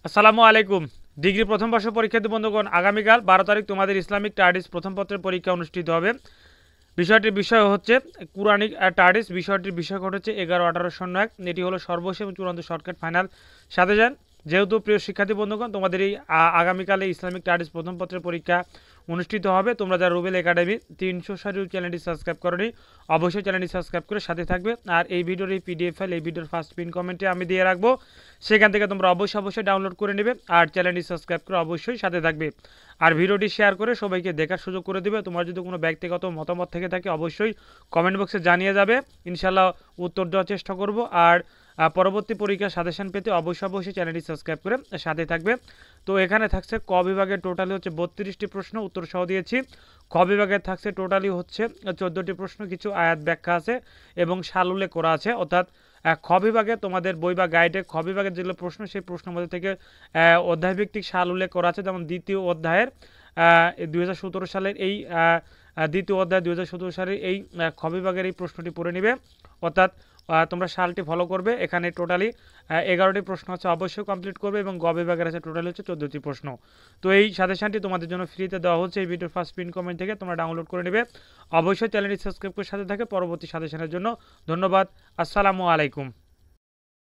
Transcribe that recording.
আসসালামু আলাইকুম। ডিগ্রি প্রথম বর্ষ পরীক্ষার্থী বন্ধুগণ, আগামীকাল 12 তারিখ তোমাদের ইসলামিক স্টাডিজ প্রথম পত্রের পরীক্ষা অনুষ্ঠিত হবে। বিষয়টির বিষয় হচ্ছে কুরআনিক স্টাডিজ। বিষয়টির বিষয়কোড হচ্ছে 11-18-01। এটি হলো সর্বশেষ এবং চূড়ান্ত শর্টকাট ফাইনাল সাজেশন। যেহেতু প্রিয় শিক্ষার্থী বন্ধুগণ, তোমাদের এই আগামীকালে ইসলামিক স্টাডিজ প্রথম পত্রের পরীক্ষা অনুষ্ঠিত হবে। তোমরা যারা রুবেল একাডেমি 360 চ্যানেলটি সাবস্ক্রাইব করনি, অবশ্যই চ্যানেলটি সাবস্ক্রাইব করে সাথে থাকবে। আর এই ভিডিওর এই পিডিএফ ফাইল এই ভিডিওর ফার্স্ট পিন কমেন্টে আমি দিয়ে রাখবো, সেখান থেকে তোমরা অবশ্যই ডাউনলোড করে নেবে আর চ্যানেলটি সাবস্ক্রাইব করে অবশ্যই সাথে থাকবে। আর ভিডিওটি শেয়ার করে সবাইকে দেখার সুযোগ করে দেবে। তোমার যদি কোনো ব্যক্তিগত মতামত থেকে থাকে অবশ্যই কমেন্ট বক্সে জানিয়ে যাবে, ইনশাল্লাহ উত্তর দেওয়ার চেষ্টা করব। আর পরবর্তী পরীক্ষার সাজেশন পেতে অবশ্যই চ্যানেলটি সাবস্ক্রাইব করে সাথে থাকবে। তো এখানে থাকছে ক বিভাগের টোটালি হচ্ছে 32টি প্রশ্ন, উত্তর সহ দিয়েছি। খ বিভাগের থাকছে টোটালি হচ্ছে 14টি প্রশ্ন, কিছু আয়াত ব্যাখ্যা আছে এবং সাল উল্লেখ করা আছে। অর্থাৎ খ বিভাগে তোমাদের বই বা গাইডে খ বিভাগের যেগুলো প্রশ্ন, সেই প্রশ্নের মধ্যে থেকে অধ্যায়ভিত্তিক সাল উল্লেখ করা আছে। যেমন দ্বিতীয় অধ্যায়ের 2017 সালের এই দ্বিতীয় অধ্যায় 2017 সালের এই খ বিভাগের এই প্রশ্নটি পড়ে নিবে। অর্থাৎ তোমরা সালটি ফলো করবে। এখানে টোটালি 11টি প্রশ্ন আছে, অবশ্যই কমপ্লিট করবে এবং গ বিভাগের আছে টোটালি হচ্ছে 14টি প্রশ্ন। তো এই সাজেশনটি তোমাদের জন্য ফ্রিতে দেওয়া হচ্ছে এই ভিডিওর ফার্স্ট পিন কমেন্ট থেকে, তোমরা ডাউনলোড করে নেবে। অবশ্যই চ্যানেলটি সাবস্ক্রাইব করে সাথে থাকে পরবর্তী সাজেশনের জন্য। ধন্যবাদ। আসসালামু আলাইকুম।